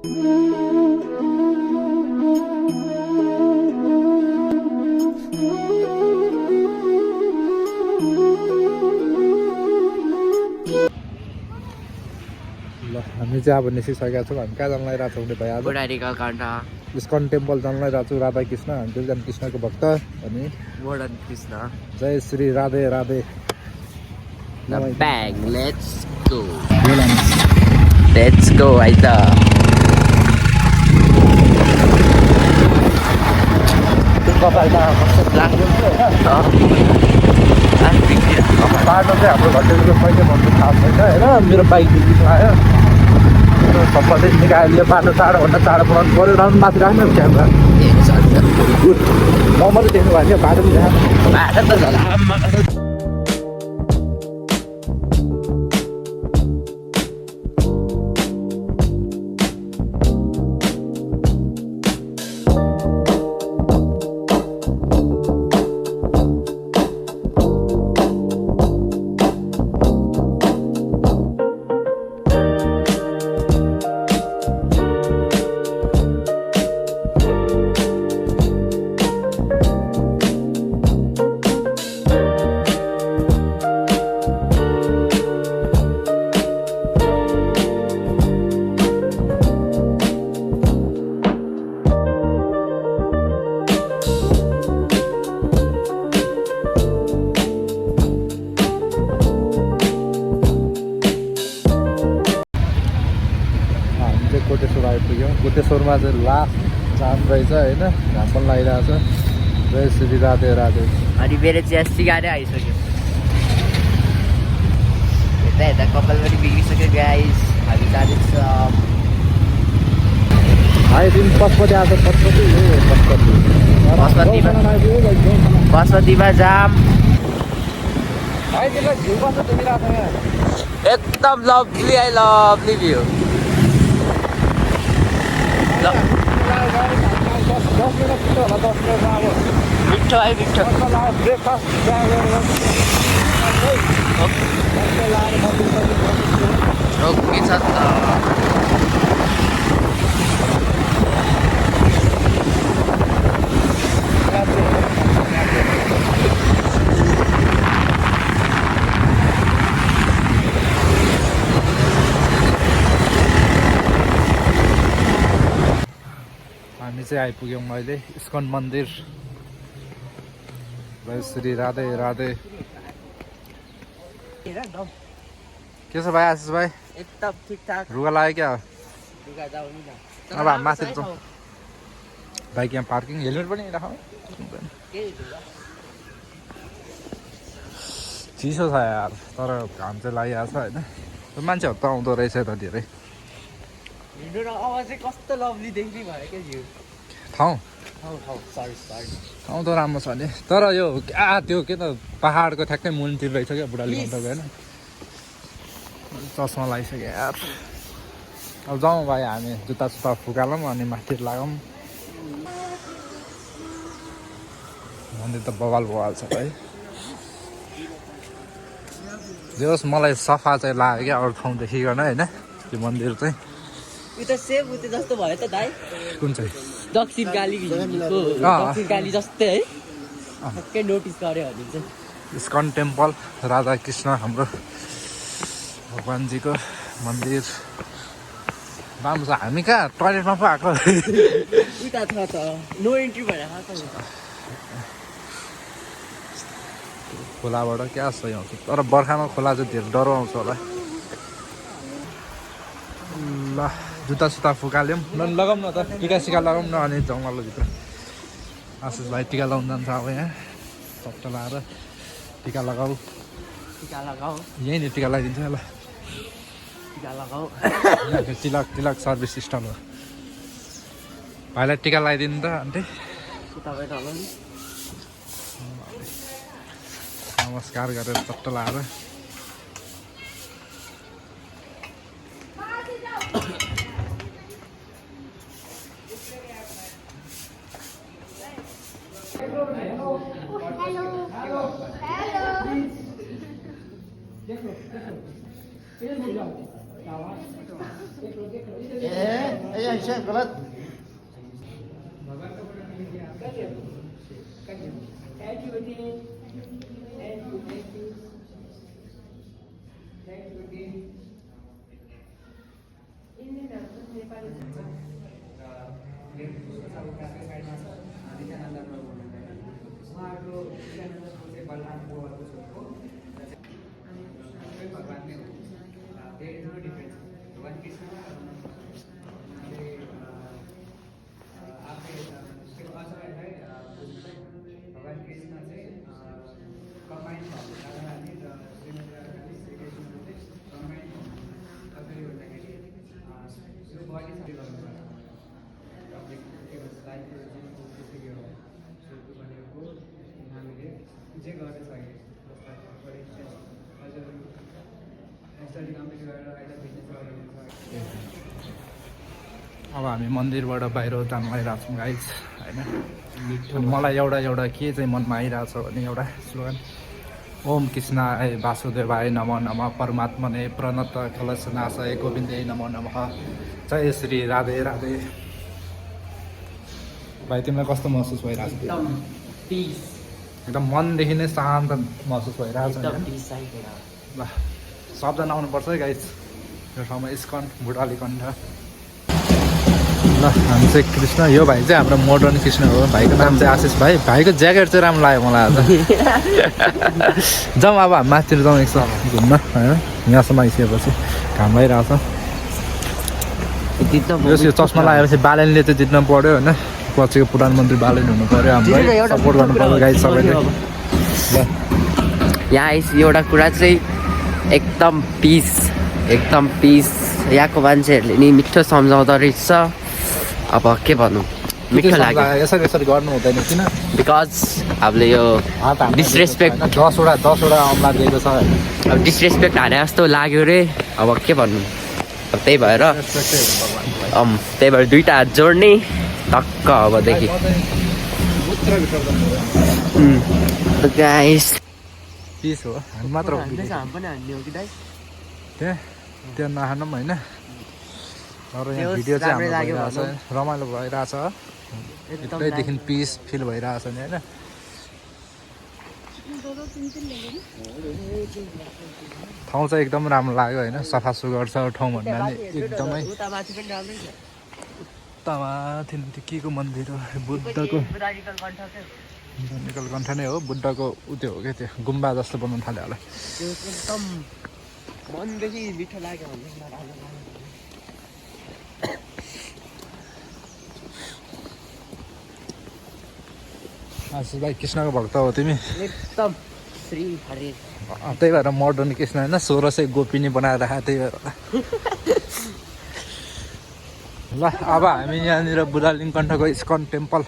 हामी चाहिँ अब निस्किसकेका छौँ। हामी कहाँ जान लागिरहेको छौँ भने भइहाल्छ बोटानिकल काण्डा इस्कन टेम्पल जान लागिरहेको छु। राधा कृष्ण हामी दुईजना कृष्णको भक्त अनि मोडर्न कृष्ण जय Shri Radhe Radhe. Bag let's go है त कपालमा कस्तो लाग्यो बाटो चाहिँ हाम्रो घरदेखिको कहिले भन्नु थाहा छैन होइन। मेरो बाइक बिग्रिनु आयो सबैले निकाल्यो। यो बाटो टाढोभन्दा टाढो बनाउनु पऱ्यो। र माथि राख्नु क्यामेरा नम्बरै देख्नु भयो नि बाटो पनि बाटो त झन् कोटेश्वर आइपुग्यौँ। कोटेश्वरमा चाहिँ लास्ट जाम रहेछ होइन। घाम पनि लागिरहेको छ। जय श्री राधे राधे। अनि मेरो चिया गाडी आइसक्यो। यता यता कपाल पनि बिग्रिसक्यो गाइस। हामी जाँदैछ आइदिनु पशुपति आएको पशुपतिमा जाम घिउ कस्तो देखिरहेको छ यहाँ। एकदम लभली लभली भ्यू। मिठो है मिठो। ओके छ त हामी चाहिँ आइपुग्यौँ अहिले इस्कन मन्दिर। जय श्री राधे राधे। के छ भाइ आशिष भाइ? एकदम ठिकठाक। रुगा लाग्यो क्या? अब हामी माथि जाउँ। बाइक यहाँ पार्किङ हेलमेट पनि राखौँ। चिसो छ यार तर घाम चाहिँ लागिरहेको छ होइन। मान्छेहरू त आउँदो रहेछ त धेरै। कस्तो लभली देख्ने भयो क्या भ्यू। ठाउँ सरी ठाउँ त राम्रो छ नि तर यो त्यो के त पहाडको ठ्याक्कै मुनतिर रहेछ क्या बुढाली गण्डक होइन। चस्मा लगाइसक्यो यार। अब जाउँ भाइ हामी जुत्ता सुत्ता फुकालौँ अनि माथि लागौँ। मन्दिर त बवाल छ भाइ। जे होस् मलाई सफा चाहिँ लाग्यो क्या अरू ठाउँ देखिकन होइन। त्यो मन्दिर चाहिँ उता सेम उता जस्तो भयो त दाइ। कुन चाहिँ? दक्षिण काली जस्तै है। ठ्याक्कै नोटिस गर्यो भने चाहिँ इस्कन टेम्पल राधा कृष्ण हाम्रो भगवान्जीको मन्दिर राम्रो छ। हामी कहाँ टोइलेटमा पो आएको उता छ त नो इन्ट्री भएर खोलाबाट क्या सही आउँछ तर बर्खामा खोला चाहिँ धेरै डह्रो आउँछ होला। ल जुत्ता सुत्ता फुकाल्यौँ ल लगाउँ न त टिका सिका लगाउँ न अनि जाउँ ल भित्र। आशिष भाइ टिका लगाउनु जान्छ अब यहाँ सट्ट लगाएर टिका लगाऊ यहीँनिर टिका लगाइदिन्छ ल। तिलक तिलक सर्भिस सिस्टम हो। भाइलाई टिका लगाइदिनु त आन्टी। नमस्कार गरेर चट्ट लगाएर अब हामी मन्दिरबाट बाहिर जानु आइरहेको छौँ गाइज होइन। अनि मलाई एउटा के चाहिँ मनमा आइरहेको छ भने एउटा स्लोगन ओम कृष्णाय वासुदेवाय नमो नमः परमात्मने प्रणत कलशनाशय गोविन्दे नमो नमः जय श्री राधे राधे। भाइ तिमीलाई कस्तो महसुस भइरहेको छ? एकदम मनदेखि नै शान्त महसुस भइरहेको छ ल। सबजना आउनुपर्छ है गाइज यो ठाउँमा इस्कन बुढाली कण्ठ। ल हामी चाहिँ कृष्ण, यो भाइ चाहिँ हाम्रो मोडर्न कृष्ण हो। भाइको नाम चाहिँ आशिष भाइ। भाइको ज्याकेट चाहिँ राम्रो लाग्यो मलाई आज। जाउँ अब हामी माथितिर जाउँ एकछिन घुम्न होइन। यहाँसम्म आइसकेपछि घाम लागिरहेको छ। यो चस्मा लगाएपछि बालेनले चाहिँ जित्नु पऱ्यो होइन। पछिको प्रधानमन्त्री बालेन हुनु पऱ्यो, हामीलाई सपोर्ट गर्नु पऱ्यो गाइज सबैले। यहाँ एउटा कुरा चाहिँ एकदम पिस यहाँको मान्छेहरूले नि मिठो सम्झाउँदो रहेछ। अब के भनौँ, मिठो लाग्यो। यसरी गर्नु हुँदैन किन? बिकज हामीले यो डिसरेस्पेक्ट 10वटा अमला दिएको छ। अब डिसरेस्पेक्ट हाने जस्तो लाग्यो रे। अब के भन्नु, अब त्यही भएर दुईवटा हात जोड्ने टक्क अबदेखि। गाइस पिस हो हामी मात्र त्यहाँ नखानु पनि होइन। तर यहाँ भिडियो चाहिँ हाम्रो भइरहेछ, रमाइलो भइरहेछ। यतैदेखि पिस फिल भइरहेछ नि होइन। ठाउँ चाहिँ एकदम राम्रो लाग्यो होइन। सफा सुग्घर छ ठाउँ भन्दा नि एकदमै। उतामाथि के को मन्दिर हो? बुद्धको कण्ठ नै हो। बुद्धको उत्यो हो क्या, त्यो गुम्बा जस्तो बनाउनु थाल्यो होला। मनदेखि मिठो लाग्यो। आशिष भाइ कृष्णको भक्त हो तिमी? एकदम श्री हरि। त्यही भएर मोडर्न कृष्ण होइन, 1600 गोपिनी बनाएर राखेको त्यही भएर। ल अब हामी यहाँनिर बुढालिङ कण्ठको इस्कन टेम्पल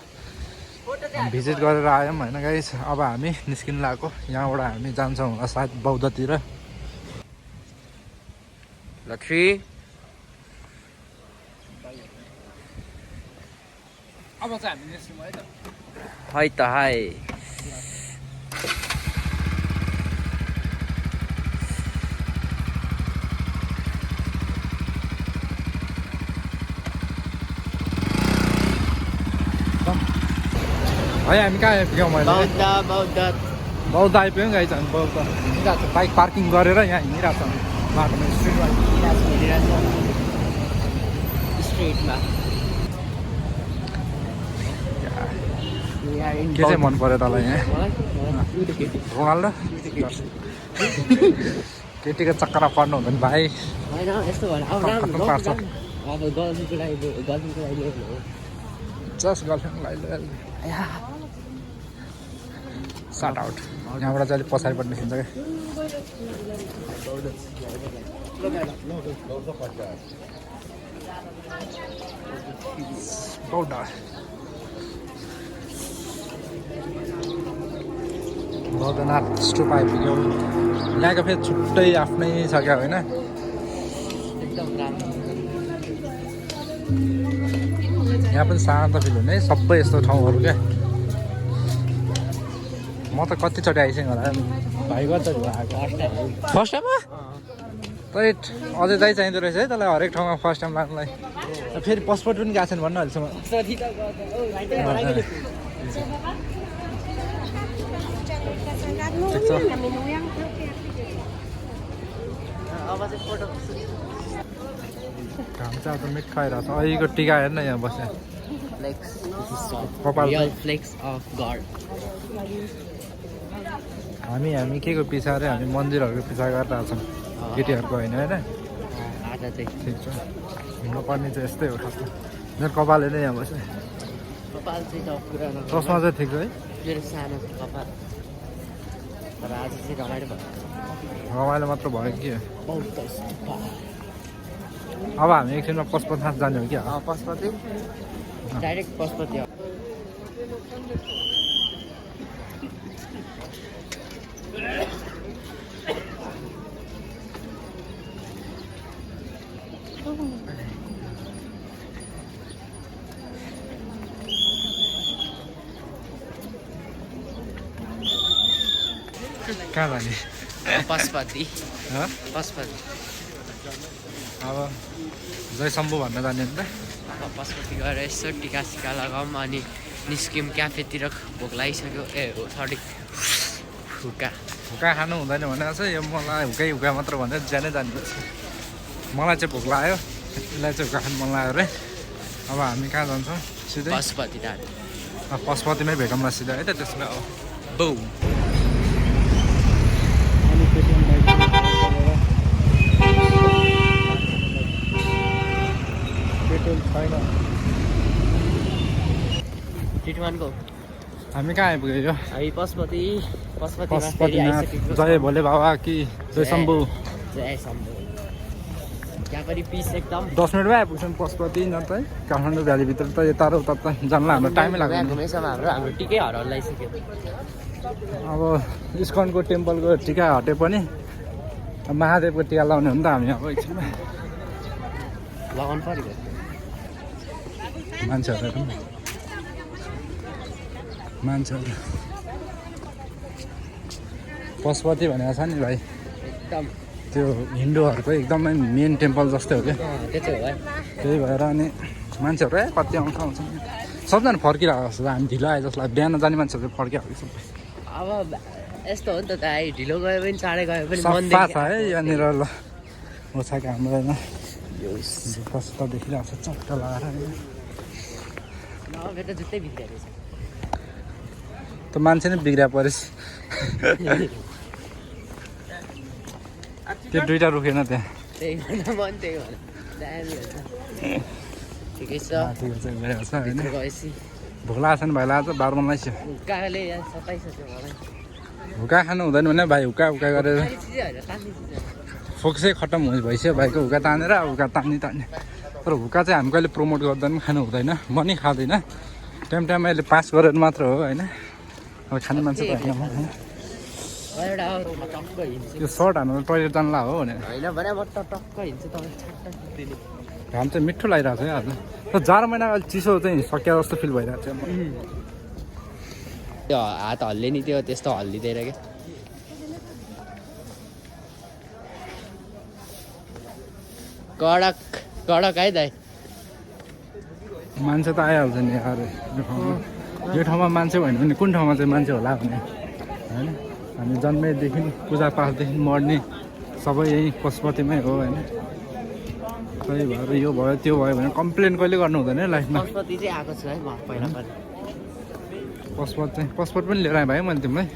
भिजिट गरेर आयौँ होइन गाइस। अब हामी निस्किनु लागेको। यहाँबाट हामी जान्छौँ होला सायद बौद्धतिर। लक्ष्मी अब चाहिँ हामी निस्क्यौँ है त। है त हाई। है हामी कहाँ आइपुग्यौँ? मैले बौद्ध आइपुग्यौँ गाइस। हामी बौद्ध हिँडिरहेको छ। बाइक पार्किङ गरेर यहाँ हिँडिरहेको छ बाटोमा स्ट्रिटमा। के चाहिँ मन पर्यो तँलाई यहाँ? रोनाल्डो केटीको चक्करमा पर्नु हुँदैन भाइ। होइन यस्तो भएर अब राम्रो पार्छ अब गर्लफ्रेन्डको लागि जस्ट गर्लफ्रेन्डलाई सार्ट आउट। यहाँबाट चाहिँ अलिक पछाडिपट्टि निस्किन्छ क्या। बौद्ध बौद्धनाथ स्टुप आइपुग्यौँ। यहाँको फेरि छुट्टै आफ्नै छ क्या होइन। एकदम राम्रो। यहाँ पनि शान्त फिल हुने सबै यस्तो ठाउँहरू क्या। म त कतिचोटि आइसकेँ होला। भाइ कतिचोटि आएको? फर्स्ट टाइममा तै अझै दाइ चाहिँदो रहेछ है तँलाई हरेक ठाउँमा फर्स्ट टाइम लाग्नुलाई फेरि पासपोर्ट पनि गएको छैन भन्नु अहिलेसम्म सरी त गर्दा ओ भाइ त हराइगयो ठिक छ अब चाहिँ फोटो घाम चाहिँ अब मिठ खाइरहेको छ अहिलेको टिका हेर्न यहाँ बस्यो फ्लेक्स कपाल रियल फ्लेक्स अफ गड हामी के को पिछा अरे हामी मन्दिरहरूको पिछा गरिरहेको छौँ केटीहरूको होइन होइन आज चाहिँ ठिक छ हिँड्नु पर्ने चाहिँ यस्तै हो खासमा मेरो कपालले नै यहाँ बस्यो कपाल चाहिँ त पुरानो चस्मा चाहिँ ठिक छ है मेरो सानो कपाल तर आज चाहिँ रमाइलो भयो रमाइलो मात्र भयो कि बहुत अब हामी एकछिनमा पशुपतिनाथ जाने हो क्या पशुपति डाइरेक्ट पशुपति हो कहाँ जाने पशुपति हँ? पशुपति अब जय शम्भु भन्न जाने नि त अब पशुपति गएर यसो टिका सिका लगाऊँ अनि निस्क्यौँ क्याफेतिर भोक लागिसक्यो ए हो सरी हुक्का हुक्का खानु हुँदैन भनेर चाहिँ यो मलाई हुक्का मात्र भनेर ज्यानै जानुपर्छ मलाई चाहिँ भोक लाग्यो यसलाई चाहिँ हुक्का खानु मन लाग्यो अरे अब हामी कहाँ जान्छौँ सिधै पशुपति डाँडा पशुपतिमै भेटौँला सिधै है त त्यसमा अब बौ पेट्रोल छैन टिटवानको हामी कहाँ आइपुग्यो हामी पशुपतिमा फेरि पशुपतिनाथ आइसकेको जय भोले बाबा कि जय शम्भु जय शम्भु त्यहाँ पनि पिस एकदम 10 मिनटमै आइपुग्छौँ पशुपति न त काठमाडौँ भ्यालीभित्र त यता र उता त जानलाई हाम्रो टाइमै लाग्दैन घुमेसम्म हाम्रो टिकै हराइसक्यो अब इस्कनको टेम्पलको टिका हटे पनि महादेवको टिका लाउने हो नि त हामी अब एकछिनमा लगाउनु पऱ्यो मान्छेहरू पशुपति भनेको छ नि भाइ एकदम त्यो हिन्दूहरूको एकदमै मेन टेम्पल जस्तै हो क्या त्यो चाहिँ हो है त्यही भएर अनि मान्छेहरू कति आउँछ सबजना फर्किरहेको जस्तो हामी ढिलो आयो जस्तो लाग्यो बिहान जाने मान्छेहरू चाहिँ फर्किरहेको सबै अब यस्तो हो नि त दाइ ढिलो गयो पनि चाँडै गयो पनि सफा छ है यहाँनिर ल ओछाको हाम्रोमा कस्तो देखिरहेको छ चट्ट लगाएर त जुत्तै भित्रै रहेछ त मान्छे नै बिग्रिया परेस् त्यो दुइटा रुखेन त्यहाँ त्यही भन्दा मन त्यही भन दामी हुन्छ ठिकै छ ठिकै छ गइरहेको छ होइन गएपछि भोक लागेको छ नि भाइ लाग्छ 12 मन लाग्छ हुक्काले यहाँ सताइसक्यो मलाई हुक्का खानु हुँदैन भने भाइ हुक्का गरेर खाने चिजै होइन तान्ने चिज फोक्सै खत्तम भइसक्यो भाइको हुक्का तानेर हुक्का तान्ने तर हुक्का चाहिँ हामी कहिले प्रमोट गर्दैन खानु हुँदैन म नि खाँदैन टाइम अहिले पास गरेर मात्र हो होइन अब खाने मान्छे त होइन म होइन एउटा टक्क हिँड्छु त्यो सर्ट हाम्रो टोइलेट जानला हो भने होइन भने म टक्क हिँड्छु तपाईँ छट्ट सुत्दिने घाम चाहिँ मिठो लागिरहेको छ है आज तर जाडो महिना अहिले चिसो चाहिँ सकिया जस्तो फिल भइरहेको छ त्यो हात हल्ले नि त्यो त्यस्तो हल्लिँदैन क्या कडक है दाइ मान्छे त आइहाल्छ नि यार यो ठाउँमा मान्छे भएन भने कुन ठाउँमा चाहिँ मान्छे होला भने होइन हामी जन्मेदेखि पूजापाठदेखि मर्ने सबै यही पशुपतिमै हो होइन त्यही भएर यो भयो त्यो भयो भने कम्प्लेन कहिले गर्नु हुँदैन लाइफमा पशुपति चाहिँ आएको छु है म पहिला पनि पासपोर्ट पनि लिएर आएँ भाइ मैले तिमीलाई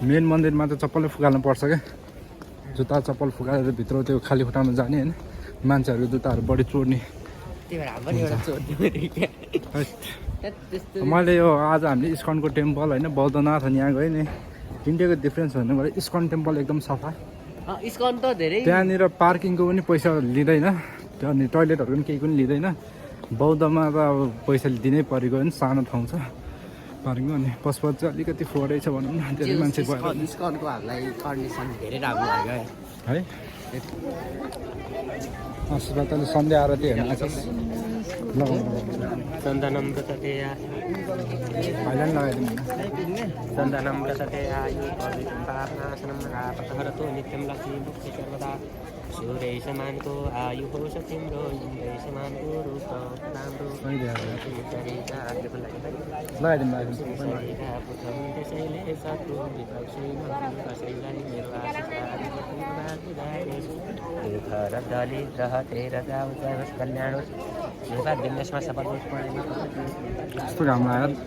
मेन मन्दिरमा त चप्पलै फुकाल्नु पर्छ क्या जुत्ता चप्पल फुकाएर भित्र त्यो खाली खुट्टामा जाने होइन मान्छेहरू जुत्ताहरू बढी चोर्ने त्यही भएर हामी पनि एउटा चोर्ने मैले यो आज हामीले इस्कनको टेम्पल होइन बौद्धनाथ अनि यहाँ गएँ नि इन्डियाको डिफ्रेन्स भन्नुको इस्कन टेम्पल एकदम सफा इस्कन त धेरै त्यहाँनिर पार्किङको पनि पैसा लिँदैन अनि टोइलेटहरू पनि केही पनि लिँदैन बौद्धमा त अब पैसा दिनै परेको नि सानो ठाउँ छ पार्किङ अनि पशुपति चाहिँ अलिकति फोहोरै छ भनौँ न धेरै मान्छे गयो इस्कनको हामीलाई कन्डिसन धेरै राम्रो लाग्यो है आशीर्वाद तैँले सन्ध्या आरती हेर्नु आएछस् चन्दनं व्रतते अहिले पनि लगाइदिनु चन्दनं व्रतते आयु पवित्रं पापनाशनं आपतहरतो नित्यं लक्ष्मीमुक्ति सर्वदा सूर्यै समानको आयुः सतीम्रो इन्द्रै समानको रूपदाम्रो कल्याणोस् नेपाल विन्यासमा सफल होस् यस्तो घाम लाग्यो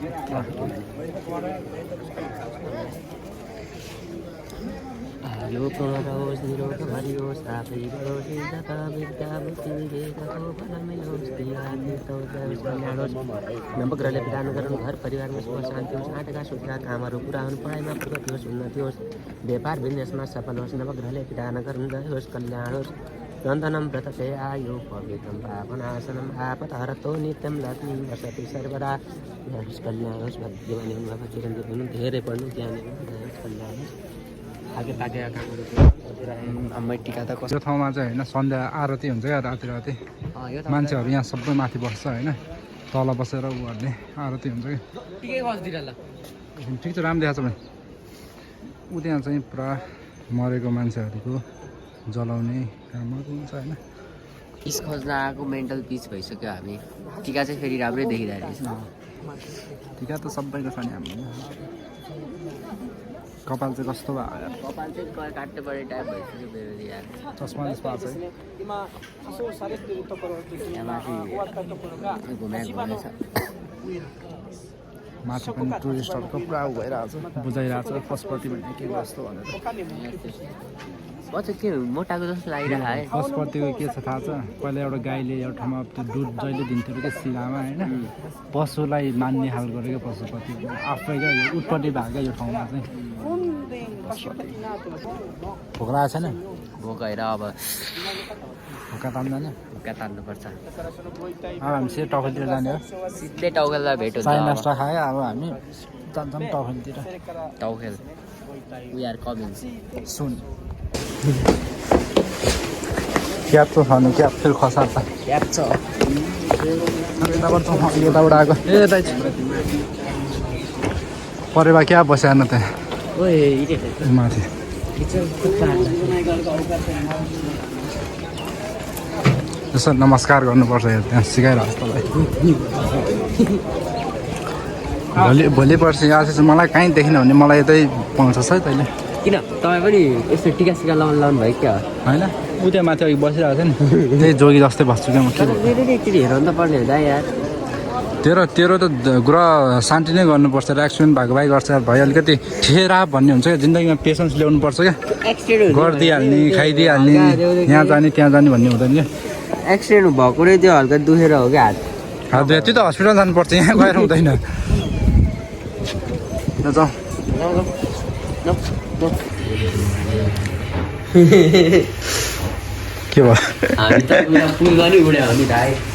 यो प्रणोस् निरोध हरियोस् आफै बढोस् जता विद्या बुद्धि विवेकको फल मिलोस् कल्याणोस् नवग्रहले प्रदान गरून् घर परिवारमा सुख शान्ति होस् आँटका सुखका कामहरू पुरा हुन् पढाइमा प्रगति होस् उन्नति होस् व्यापार बिजनेसमा सफल होस् नवग्रहले प्रदान गरून् जय होस् कल्याण होस् चन्दनं व्रतते आयु पवित्रं पापनाशनम् आपतहरतो नित्यं लक्ष्मी वसति सर्वदा जय होस् कल्याण होस् भाग्यवानी हुनु बाबा चिरञ्जीव हुनु धेरै पढ्नु ज्ञानी हुनु जय होस् कल्याण होस् आगे पाकेका कामहरू हाम्रो टिका त यो ठाउँमा चाहिँ होइन सन्ध्या आरती हुन्छ क्या राति राति मान्छेहरू यहाँ सबै माथि बस्छ होइन तल बसेर उहरूले आरती हुन्छ कि ठिक छ राम्रो देखाएको छ भने ऊ त्यहाँ चाहिँ पुरा मरेको मान्छेहरूको जलाउने कामहरू हुन्छ होइन पिस खोज्न आएको मेन्टल पिस भइसक्यो हामी टिका चाहिँ फेरि राम्रै देखिरहेको रहेछ टिका त सबैको छ नि हाम्रो कपाल चाहिँ कस्तो भयो कपाल चाहिँ काट्नु पर्ने टाइम भइसक्यो मेरो यार चस्मा जस्तो आएको छ यहाँ माथि घुमेको हुनेछ माथि पनि टुरिस्टहरूको पुरा उ भइरहेको छ बुझाइरहेको छ पशुपति भन्ने के जस्तो भनेर म चाहिँ के मोटाको जस्तो लागिरहेको है पशुपतिको के छ थाहा छ पहिला एउटा गाईले एउटा ठाउँमा त्यो दुध जहिले दिन्थ्यो क्या शिलामा होइन पशुलाई मान्ने खालको क्या पशुपति आफै क्या यो उत्पत्ति भएको क्या यो ठाउँमा चाहिँ भोक लागेको छैन भोक होइन अब भोका तान्दैन भोका तान्नुपर्छ अब हामी सिधै टफलतिर जाने हो सिधै टाउखेललाई भेट हुन्छ चाय नास्ता खायो अब हामी जान्छौँ टफलतिर टाउखेल वी आर कमिङ सुन क्याप त छ नि क्याप फेरि खसार छ क्याप छ यताबाट आएको ए दाइ परेवा क्या बस्यो न त्यहाँ माथि यसो नमस्कार गर्नुपर्छ यहाँ त्यहाँ सिकाइरहेको तपाईँलाई भोलि पर्सि आज चाहिँ मलाई कहीँ देखिन भने मलाई यतै पाउँछस् है तैँले किन तपाईँ पनि यस्तो टिका सिका लाउनु भयो क्या होइन ऊ त्यहाँ माथि अघि बसिरहेको छ नि त्यही जोगी जस्तै बस्छु क्या म के एकचोटि हेराउनु त पर्ने हुँदा यार तेरो त ग्रह शान्ति नै गर्नुपर्छ र एक्सिडेन्ट भएको भए गर्छ भाइ अलिकति ठेरा भन्ने हुन्छ क्या जिन्दगीमा पेसेन्स ल्याउनुपर्छ क्या गरिदिइहाल्ने खाइदिइहाल्ने यहाँ जाने त्यहाँ जाने भन्ने हुँदैन क्या एक्सिडेन्ट भएको नै त्यो हल्का दुखेर हो क्या हात त्यो त हस्पिटल जानुपर्छ यहाँ गएर हुँदैन जाउँ के भयो हामी त पुल पनि उड्यो हामी भाइ